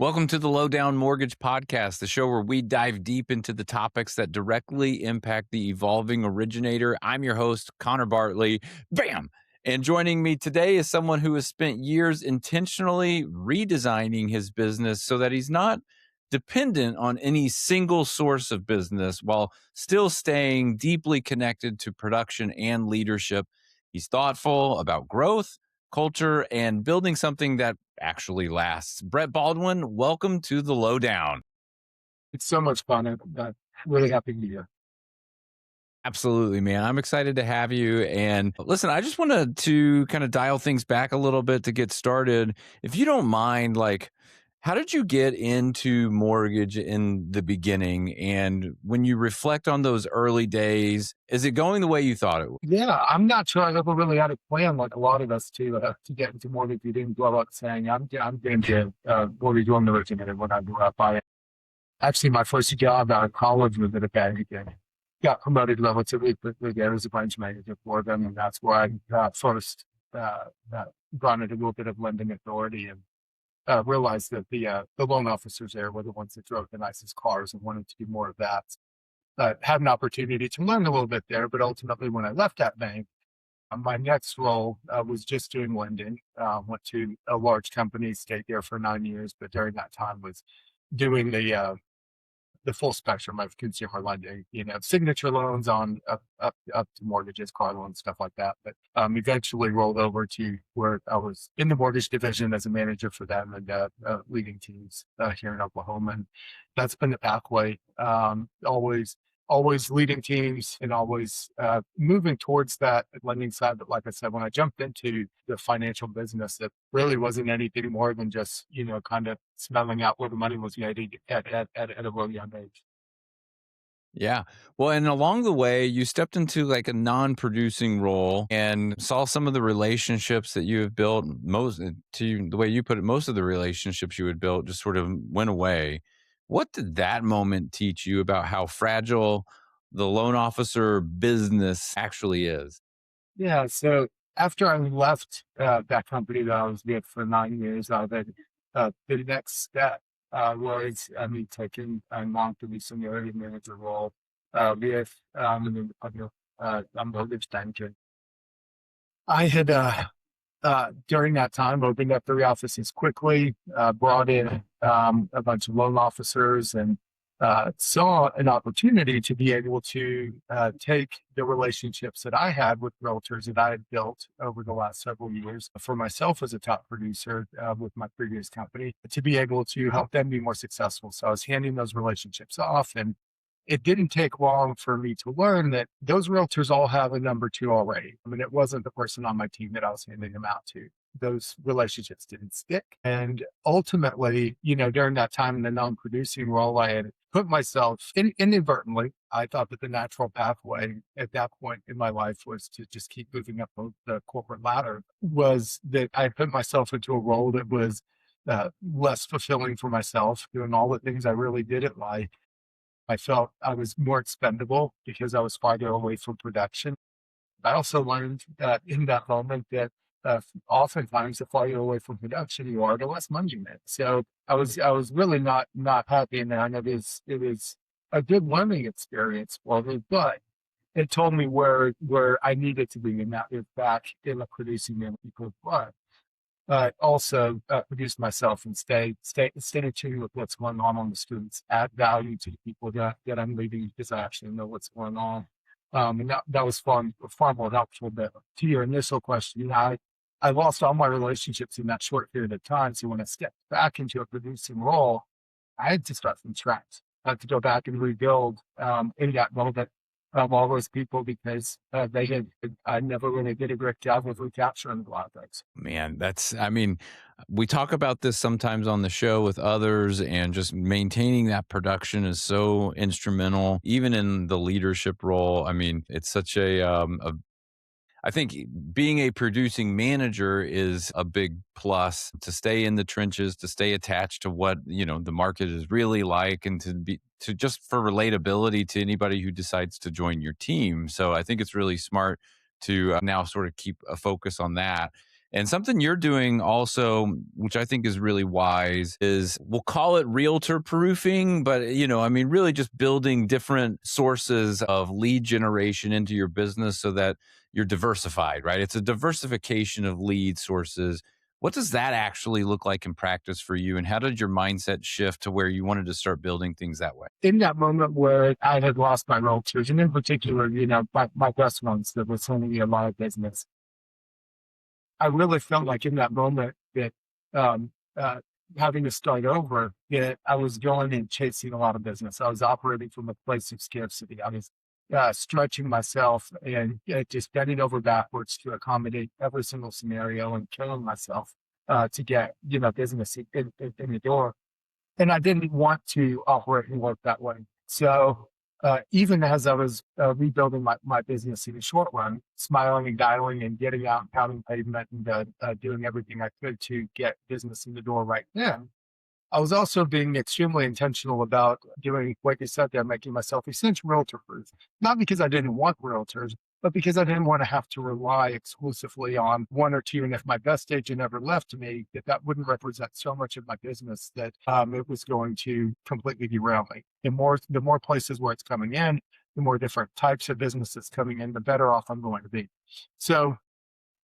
Welcome to the Lowdown Mortgage Podcast, the show where we dive deep into the topics that directly impact the evolving originator. I'm your host, Connor Bartley. Bam! And joining me today is someone who has spent years intentionally redesigning his business so that he's not dependent on any single source of business while still staying deeply connected to production and leadership. He's thoughtful about growth, culture, and building something that actually lasts. Brett Baldwin, welcome to the Lowdown. It's so much fun. I'm really happy to be here. Absolutely, man. I'm excited to have you. And listen, I just wanted to kind of dial things back a little bit to get started. If you don't mind, how did you get into mortgage in the beginning? And when you reflect on those early days, is it going the way you thought it would? Yeah, I'm not sure I ever really had a plan like a lot of us to get into mortgage. We didn't grow up saying I'm going to mortgage loan originator when I grew up. I actually my first job out of college was at a bank and got promoted relatively quickly there as a branch manager for them, and that's where I first garnered a little bit of lending authority and realized that the loan officers there were the ones that drove the nicest cars and wanted to do more of that. Had an opportunity to learn a little bit there, but ultimately when I left that bank, my next role was just doing lending. Went to a large company, stayed there for 9 years, but during that time was doing the full spectrum of consumer lending, signature loans on up to mortgages, car loans, stuff like that. But eventually rolled over to where I was in the mortgage division as a manager for them and leading teams here in Oklahoma. And that's been the pathway. Always leading teams and always moving towards that lending side. But like I said, when I jumped into the financial business, it really wasn't anything more than just, kind of smelling out where the money was made at a really young age. Yeah. Well, and along the way, you stepped into like a non-producing role and saw some of the relationships that you have built. The way you put it, most of the relationships you had built just sort of went away. What did that moment teach you about how fragile the loan officer business actually is? Yeah. So after I left that company that I was with for 9 years, the next step was me taking a non-producing area manager role with a mortgage banker. I had during that time opened up 3 offices quickly, brought in a bunch of loan officers, and saw an opportunity to be able to take the relationships that I had with realtors that I had built over the last several years for myself as a top producer with my previous company to be able to help them be more successful. So I was handing those relationships off, and it didn't take long for me to learn that those realtors all have a number two already. I mean, it wasn't the person on my team that I was handing them out to. Those relationships didn't stick. And ultimately, during that time in the non-producing role, I had put myself inadvertently. I thought that the natural pathway at that point in my life was to just keep moving up the corporate ladder, was that I put myself into a role that was less fulfilling for myself, doing all the things I really did at life. I felt I was more expendable because I was farther away from production. I also learned that in that moment that oftentimes the farther away from production you are, the less money you make. So I was really not happy in that. And it was a good learning experience for me, but it told me where I needed to be, and that is back in a producing manager. But also produce myself and stay in tune with what's going on the streets, add value to the people that I'm leading because I actually know what's going on. And that was far more helpful. But to your initial question, I lost all my relationships in that short period of time. So when I stepped back into a producing role, I had to start from scratch. I had to go back and rebuild in that moment all those people because I never really did a great job of recapturing a lot of things. Man, we talk about this sometimes on the show with others, and just maintaining that production is so instrumental, even in the leadership role. I mean, it's such I think being a producing manager is a big plus to stay in the trenches, to stay attached to what, the market is really like, and to just for relatability to anybody who decides to join your team. So I think it's really smart to now sort of keep a focus on that. And something you're doing also, which I think is really wise, is we'll call it realtor proofing, but I mean, really just building different sources of lead generation into your business so that you're diversified, right? It's a diversification of lead sources. What does that actually look like in practice for you? And how did your mindset shift to where you wanted to start building things that way? In that moment where I had lost my realtors, and in particular, my best ones that was sending me a lot of business, I really felt like in that moment that um, uh, having to start over, that I was going and chasing a lot of business. I was operating from a place of scarcity. I was stretching myself and just bending over backwards to accommodate every single scenario and killing myself to get business in the door. And I didn't want to operate and work that way. So even as I was rebuilding my business in the short run, smiling and dialing and getting out and pounding pavement and doing everything I could to get business in the door right then, I was also being extremely intentional about doing, like you said there, making myself essential realtor proof. Not because I didn't want realtors, but because I didn't want to have to rely exclusively on one or two. And if my best agent ever left me, that wouldn't represent so much of my business that it was going to completely derail me. The more places where it's coming in, the more different types of businesses coming in, the better off I'm going to be. So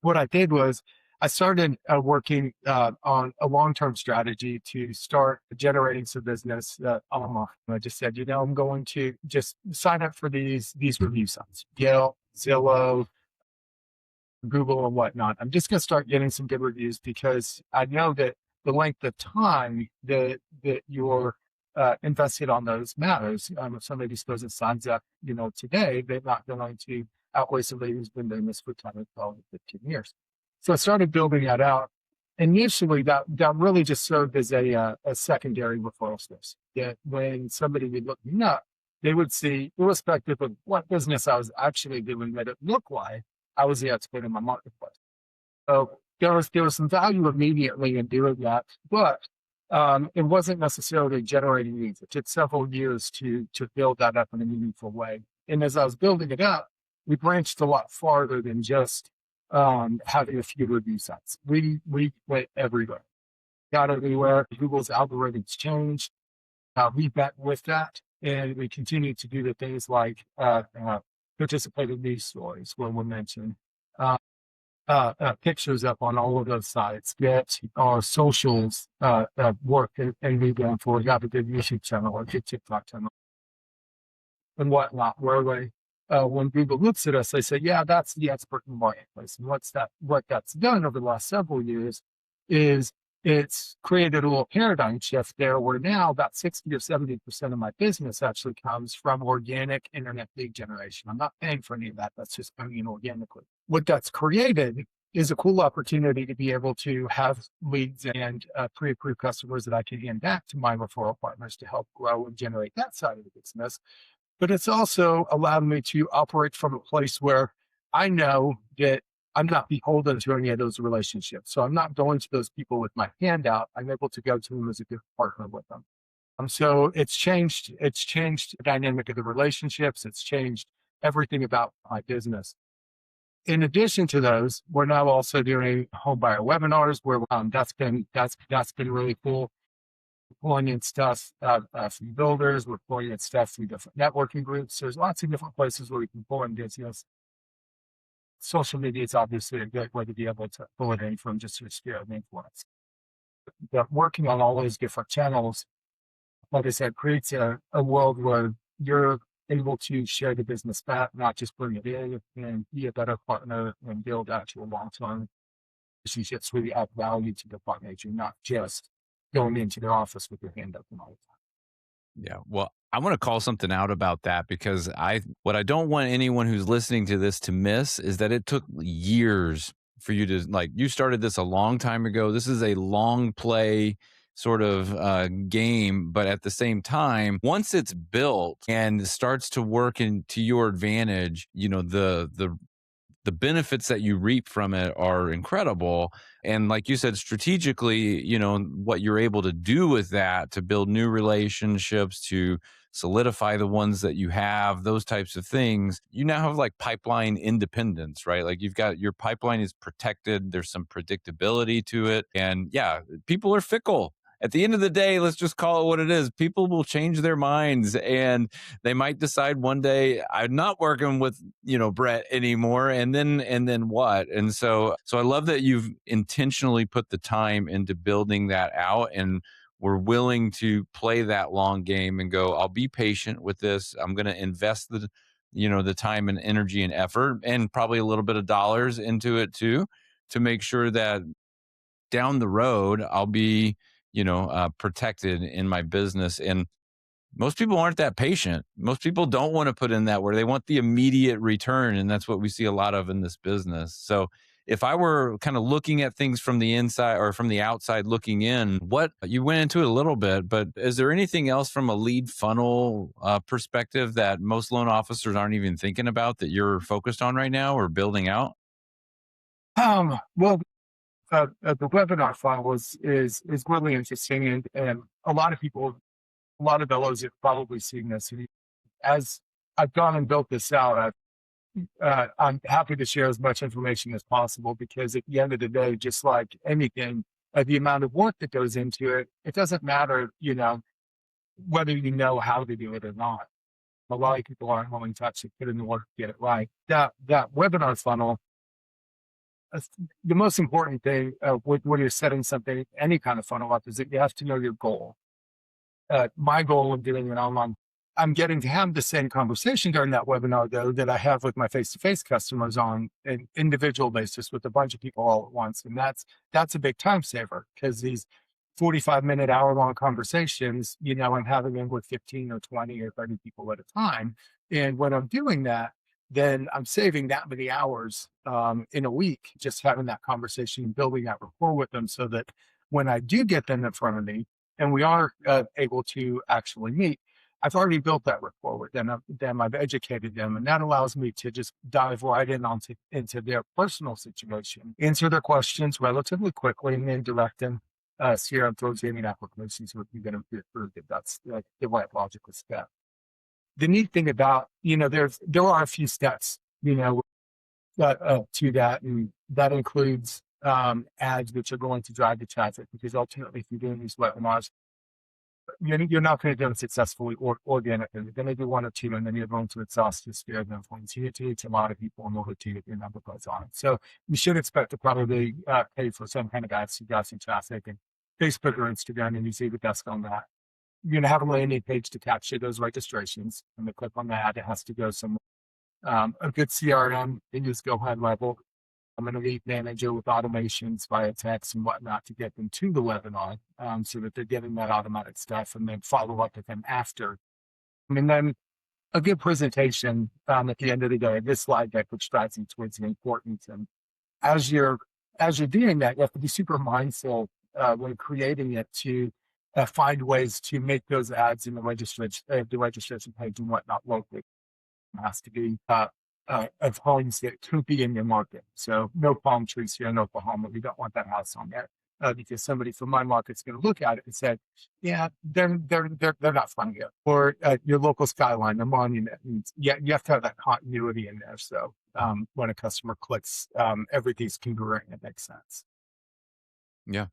what I did was I started working on a long-term strategy to start generating some business online. I just said, I'm going to just sign up for these review sites, Yelp, Zillow, Google, and whatnot. I'm just going to start getting some good reviews because I know that the length of time that you're invested on those matters. If somebody supposed to signs up, today, they're not going to outweigh somebody who's been doing this for 10 or 12 or 15 years. So I started building that out. Initially, that really just served as a secondary referral source. That when somebody would look me up, they would see, irrespective of what business I was actually doing, that it looked like I was the expert in my marketplace. So there was some value immediately in doing that, but it wasn't necessarily generating leads. It took several years to build that up in a meaningful way. And as I was building it up, we branched a lot farther than just having a few review sites. We went everywhere, got everywhere. Google's algorithms changed. We bet with that, and we continue to do the things like participated news stories where we mention pictures up on all of those sites, get our socials work and be going forward. We have a good YouTube channel or good TikTok channel and whatnot, where when Google looks at us, they say, yeah, that's the expert in the marketplace. And what that's done over the last several years is it's created a little paradigm shift there where now about 60 or 70% of my business actually comes from organic internet lead generation. I'm not paying for any of that. That's just coming in organically. What that's created is a cool opportunity to be able to have leads and pre-approved customers that I can hand back to my referral partners to help grow and generate that side of the business. But it's also allowed me to operate from a place where I know that I'm not beholden to any of those relationships. So I'm not going to those people with my hand out. I'm able to go to them as a good partner with them. So it's changed. It's changed the dynamic of the relationships. It's changed everything about my business. In addition to those, we're now also doing home buyer webinars where that's been really cool. Pulling in stuff from builders, we're pulling in stuff from different networking groups. There's lots of different places where we can pull in business. Social media is obviously a good way to be able to pull it in from just your sphere of influence. But working on all those different channels, like I said, creates a world where you're able to share the business back, not just bring it in and be a better partner and build actual long-term relationships where you add value to the partners. You're not just going into their office with your hand up and all the time. Yeah. Well, I want to call something out about that because what I don't want anyone who's listening to this to miss is that it took years for you to you started this a long time ago. This is a long play sort of game, but at the same time, once it's built and starts to work into your advantage, the the benefits that you reap from it are incredible. And like you said, strategically, what you're able to do with that to build new relationships, to solidify the ones that you have, those types of things, you now have like pipeline independence, right? Like you've got your pipeline is protected, there's some predictability to it. And yeah, people are fickle. At the end of the day, let's just call it what it is. People will change their minds and they might decide one day I'm not working with, Brett anymore. And then what? And so I love that you've intentionally put the time into building that out, and we're willing to play that long game and go, I'll be patient with this. I'm going to invest the time and energy and effort and probably a little bit of dollars into it too, to make sure that down the road I'll be, protected in my business. And most people aren't that patient. Most people don't want to put in that where they want the immediate return. And that's what we see a lot of in this business. So if I were kind of looking at things from the inside or from the outside looking in, what you went into it a little bit, but is there anything else from a lead funnel perspective that most loan officers aren't even thinking about that you're focused on right now or building out? Well, the webinar funnel is really interesting, and a lot of people, a lot of fellows have probably seen this. And as I've gone and built this out, I'm happy to share as much information as possible, because at the end of the day, just like anything, the amount of work that goes into it, it doesn't matter, whether you know how to do it or not. A lot of people aren't willing to actually put in the work to get it right. That webinar funnel, uh, the most important thing when you're setting something, any kind of funnel up, is that you have to know your goal. My goal of doing an online, I'm getting to have the same conversation during that webinar, though, that I have with my face-to-face customers on an individual basis with a bunch of people all at once. And that's a big time saver, because these 45-minute, hour-long conversations, I'm having them with 15 or 20 or 30 people at a time. And when I'm doing that, then I'm saving that many hours in a week, just having that conversation and building that rapport with them, so that when I do get them in front of me and we are able to actually meet, I've already built that rapport with them. I've educated them, and that allows me to just dive right into their personal situation, answer their questions relatively quickly, and then direct them here towards any applications where you're going to be approved, if that's like the right logical step. The neat thing about, there are a few steps, to that, and that includes ads which are going to drive the traffic, because ultimately, if you're doing these webinars, you're not going to do it successfully or organically. You're going to do one or two, and then you're going to exhaust your sphere of influence. You need to reach a lot of people in order to get your number goes on it. So you should expect to probably pay for some kind of ads to drive some traffic, and Facebook or Instagram, and you see the best on that. You're going to have a landing page to capture those registrations. And the click on that, it has to go somewhere. A good CRM, you just go high level. I'm going to lead manager with automations via text and whatnot to get them to the webinar, so that they're getting that automatic stuff, and then follow up with them after. And then a good presentation at the end of the day, this slide deck, which drives you towards the importance. And as you're doing that, you have to be super mindful when creating it to find ways to make those ads in the registration page and whatnot locally. It has to be of homes that could be in your market. So no palm trees here in Oklahoma. We don't want that house on there, because somebody from my market's going to look at it and say, "Yeah, they're not from here." Or your local skyline, the monument. And yeah, you have to have that continuity in there. So when a customer clicks, everything's congruent. It makes sense. Yeah.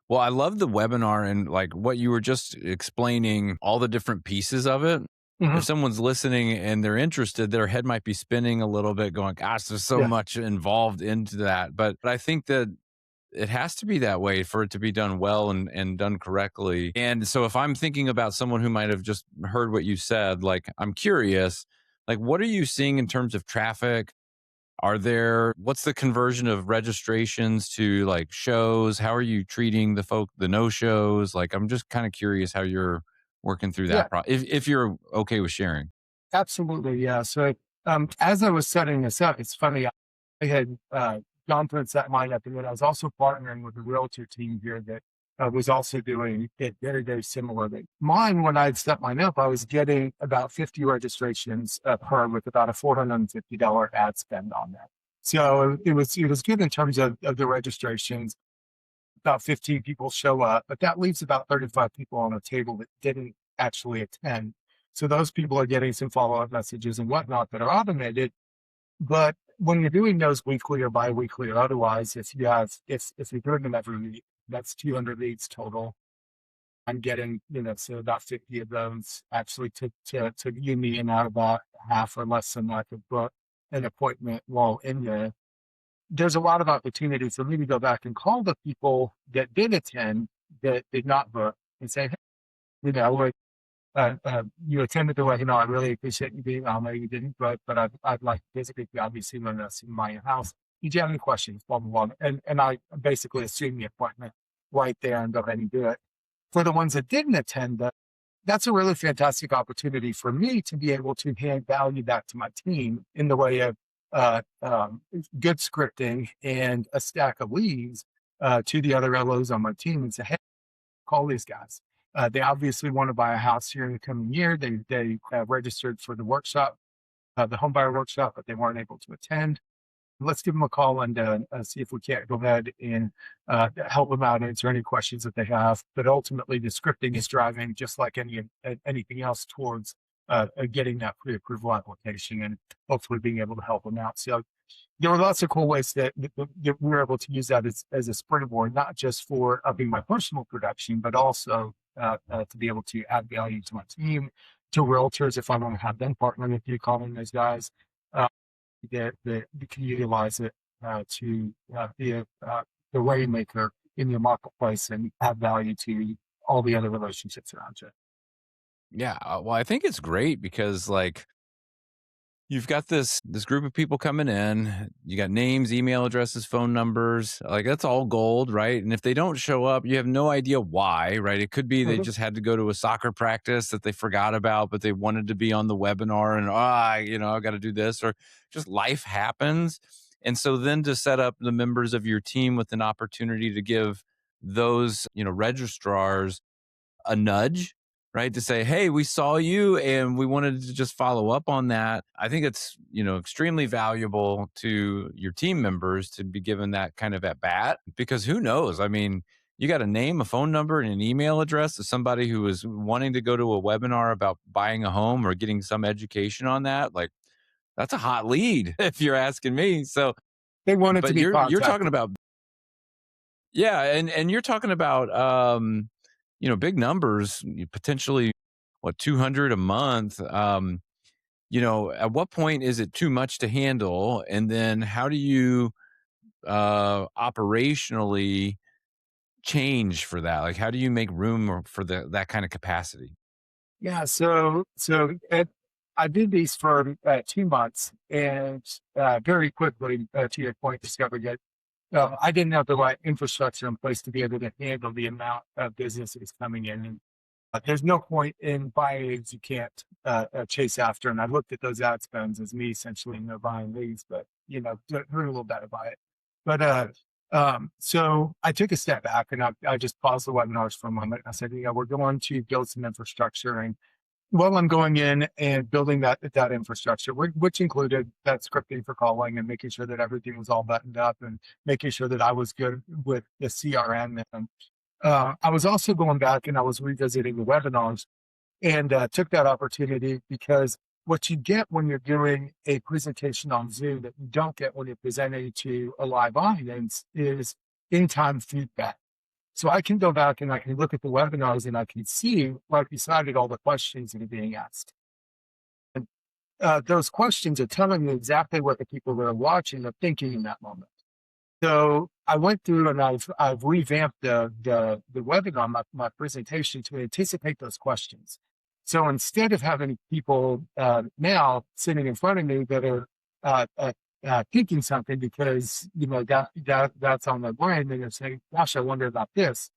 Well, I love the webinar and like what you were just explaining, all the different pieces of it. If Mhm. someone's listening and they're interested, their head might be spinning a little bit, going, gosh, there's so Yeah. much involved into that. But I think that it has to be that way for it to be done well and done correctly. And so if I'm thinking about someone who might have just heard what you said, like I'm curious, like what are you seeing in terms of traffic? What's the conversion of registrations to like shows? How are you treating the no shows? Like, I'm just kind of curious how you're working through Yeah. that if you're okay with sharing. Absolutely, yeah. So, as I was setting this up, it's funny. I had gone through and set mine up, and then I was also partnering with a realtor team here that was also doing it very, very similarly. Mine, when I'd set mine up, I was getting about 50 registrations per with about a $450 ad spend on that. So it was good in terms of the registrations. About 15 people show up, but that leaves about 35 people on the table that didn't actually attend. So those people are getting some follow-up messages and whatnot that are automated. But when you're doing those weekly or bi-weekly or otherwise, if you're doing them every week, that's 200 leads total. I'm getting, so about 50 of those actually to give me in out about half or less than I could book an appointment while in there. There's a lot of opportunity for me to go back and call the people that did attend that did not book and say, hey, like, you attended the webinar. I really appreciate you being on there. You didn't, but I'd like to visit you. Obviously, when I see my house, did you have any questions? Blah, blah, blah. And I basically assume the appointment right there and go ahead and do it. For the ones that didn't attend, that's a really fantastic opportunity for me to be able to hand value back to my team in the way of uh, um, good scripting and a stack of leads to the other LOs on my team and say, hey, call these guys. They obviously want to buy a house here in the coming year. They have registered for the workshop, the home buyer workshop, but they weren't able to attend. Let's give them a call and see if we can't go ahead and help them out, answer any questions that they have. But ultimately, the scripting is driving, just like anything else, towards getting that pre-approval application and hopefully being able to help them out. So there were lots of cool ways that we were able to use that as a springboard, not just for upping my personal production, but also to be able to add value to my team, to realtors if I want to have them partner with you, calling those guys. Uh, that you can utilize it to be the rainmaker in your marketplace and add value to all the other relationships around you. Yeah, well, I think it's great because like you've got this group of people coming in. You got names, email addresses, phone numbers. Like that's all gold, right? And if they don't show up, you have no idea why, right? It could be they Mhm. just had to go to a soccer practice that they forgot about, but they wanted to be on the webinar and I got to do this or just life happens. And so then to set up the members of your team with an opportunity to give those, registrars a nudge, right? To say, hey, we saw you and we wanted to just follow up on that. I think it's, extremely valuable to your team members to be given that kind of at bat because who knows? I mean, you got a name, a phone number, and an email address of somebody who is wanting to go to a webinar about buying a home or getting some education on that. Like, that's a hot lead if you're asking me. So, They wanted to but be you're talking contacted. about yeah, and you're talking about big numbers, potentially what 200 a month. At what point is it too much to handle? And then how do you operationally change for that? Like how do you make room for that kind of capacity? Yeah, I did these for 2 months and very quickly, to your point, discovered that I didn't have the right infrastructure in place to be able to handle the amount of businesses coming in. And there's no point in buying leads you can't chase after. And I looked at those ad spends as me essentially, buying leads, but doing a little better by it. But so I took a step back and I just paused the webinars for a moment. I said, we're going to build some infrastructure. And while I'm going in and building that infrastructure, which included that scripting for calling and making sure that everything was all buttoned up and making sure that I was good with the CRM. And I was also going back and I was revisiting the webinars and took that opportunity because what you get when you're doing a presentation on Zoom that you don't get when you're presenting to a live audience is in-time feedback. So I can go back and I can look at the webinars and I can see right beside it all the questions that are being asked. And those questions are telling me exactly what the people that are watching are thinking in that moment. So I went through and I've revamped the webinar, my presentation to anticipate those questions. So instead of having people now sitting in front of me that are thinking something because that's on their brain, and they're saying, "Gosh, I wonder about this."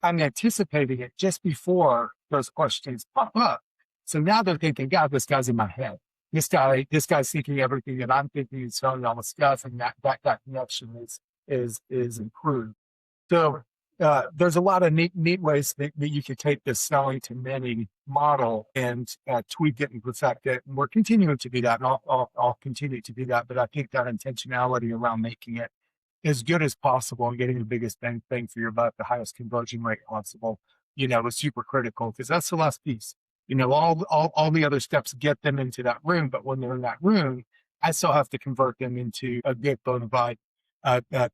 I'm anticipating it just before those questions pop up. So now they're thinking, God, this guy's in my head. This guy's thinking everything that I'm thinking and telling all the stuff, and that connection is improved. So there's a lot of neat ways that you could take this selling to many model and tweak it and perfect it. And we're continuing to do that, and I'll continue to do that. But I think that intentionality around making it as good as possible and getting the biggest bang for your buck, the highest conversion rate possible, is super critical, because that's the last piece. All the other steps get them into that room, but when they're in that room, I still have to convert them into a good bona fide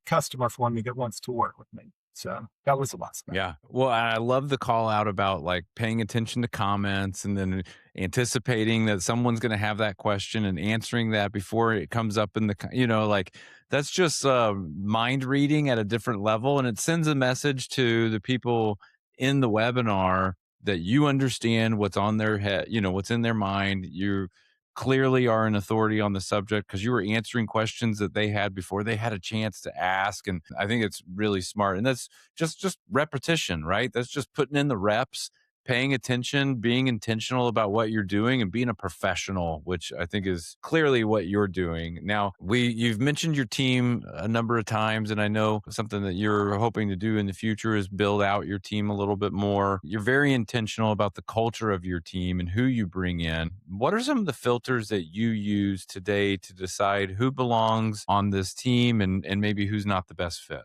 customer for me that wants to work with me. So that was the last step. Yeah. Well, I love the call out about like paying attention to comments and then anticipating that someone's going to have that question and answering that before it comes up in the, like that's just mind reading at a different level. And it sends a message to the people in the webinar that you understand what's on their head, what's in their mind. You clearly are an authority on the subject because you were answering questions that they had before they had a chance to ask. And I think it's really smart. And that's just repetition, right? That's just putting in the reps, paying attention, being intentional about what you're doing and being a professional, which I think is clearly what you're doing. Now, you've mentioned your team a number of times, and I know something that you're hoping to do in the future is build out your team a little bit more. You're very intentional about the culture of your team and who you bring in. What are some of the filters that you use today to decide who belongs on this team and maybe who's not the best fit?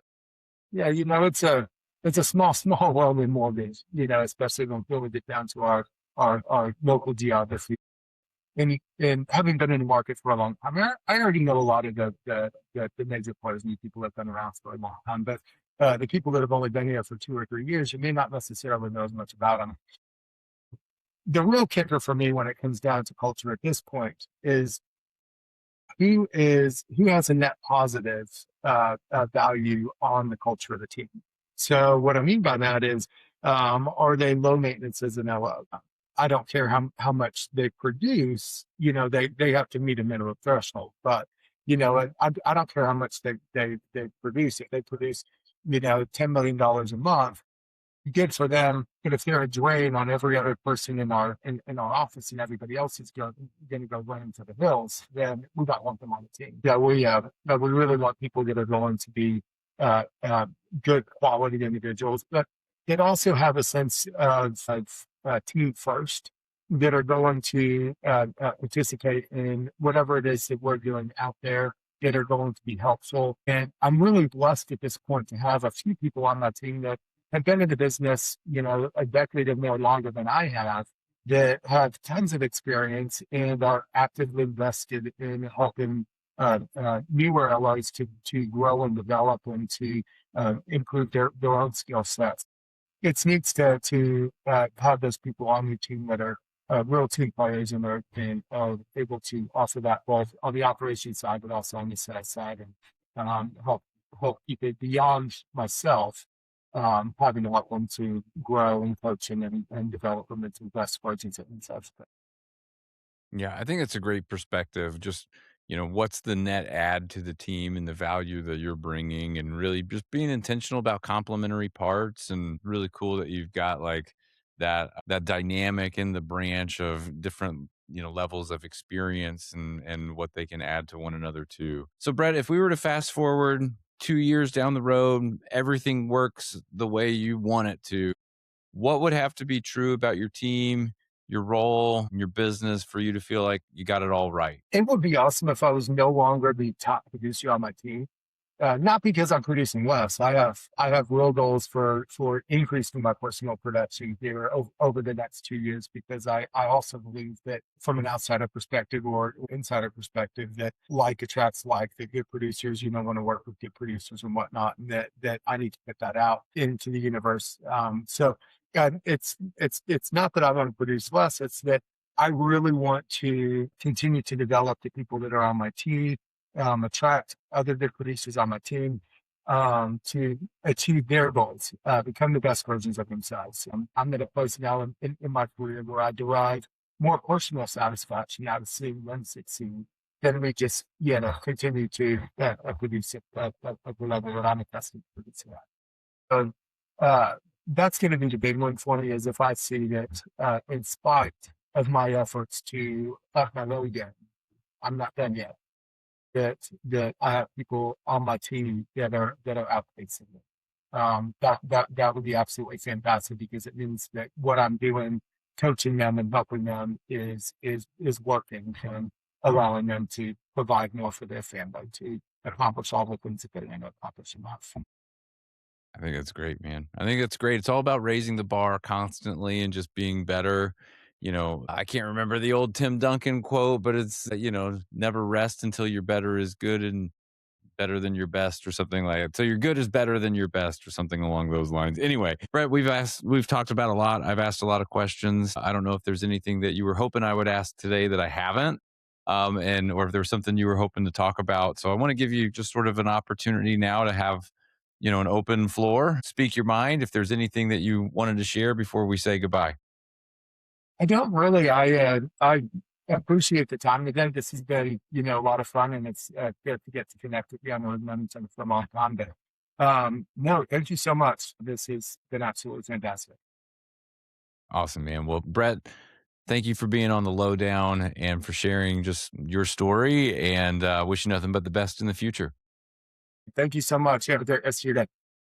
Yeah, it's a small world in mortgage, especially when we get down to our local geography. And having been in the market for a long time, I already know a lot of the major players, and people have been around for a long time. But the people that have only been here for 2 or 3 years, you may not necessarily know as much about them. The real kicker for me when it comes down to culture at this point is who has a net positive value on the culture of the team. So what I mean by that is, are they low maintenance as an LO? I don't care how much they produce, they have to meet a minimum threshold. But I don't care how much they produce. If they produce, $10 million a month, good for them. But if they're a drain on every other person in our office, and everybody else is going to go running to the hills, then we don't want them on the team. Yeah, we really want people that are going to be uh, uh, good quality individuals, but they also have a sense of team first, that are going to participate in whatever it is that we're doing out there, that are going to be helpful. And I'm really blessed at this point to have a few people on my team that have been in the business, a decade or more longer than I have, that have tons of experience and are actively invested in helping newer allies to grow and develop and to improve their own skill sets. It's neat to have those people on your team that are real team players and are able to offer that both on the operations side, but also on the sales side, and help keep it beyond myself, having to help them to grow and coach and develop them into the best versions of themselves. Yeah, I think it's a great perspective. Just, what's the net add to the team and the value that you're bringing, and really just being intentional about complementary parts. And really cool that you've got like that dynamic in the branch of different, levels of experience and what they can add to one another too. So, Brett, if we were to fast forward 2 years down the road, everything works the way you want it to, what would have to be true about your team, your role, your business for you to feel like you got it all right? It would be awesome if I was no longer the top producer on my team. Not because I'm producing less. I have real goals for increasing my personal production here over the next 2 years, because I also believe that from an outsider perspective or insider perspective, that like attracts like, that good producers, want to work with good producers and whatnot, and that I need to put that out into the universe. So it's not that I want to produce less. It's that I really want to continue to develop the people that are on my team, attract other good producers on my team, to achieve their goals, become the best versions of themselves. I'm at a place now in my career where I derive more personal satisfaction out of seeing them succeed than we just, continue to produce at the level that I'm accustomed to producing at. So that's going to be the big one for me, is if I see that in spite of my efforts to up my load again, I'm not done yet, that I have people on my team that are outpacing me. that would be absolutely fantastic because it means that what I'm doing, coaching them and helping them is working and allowing them to provide more for their family to accomplish all the things that they want to accomplish in life. I think that's great, man. I think that's great. It's all about raising the bar constantly and just being better. I can't remember the old Tim Duncan quote, but it's, never rest until your better is good and better than your best or something like that. So your good is better than your best or something along those lines. Anyway, Brett, we've talked about a lot. I've asked a lot of questions. I don't know if there's anything that you were hoping I would ask today that I haven't. And or if there's something you were hoping to talk about. So I want to give you just sort of an opportunity now to have, an open floor. Speak your mind if there's anything that you wanted to share before we say goodbye. I don't really. I appreciate the time today. This has been, a lot of fun, and it's good to get to connect with you. I know we've known each other for a long time, but no, thank you so much. This has been absolutely fantastic. Awesome, man. Well, Brett, thank you for being on the lowdown and for sharing just your story and wish you nothing but the best in the future. Thank you so much. Have a great rest of your day.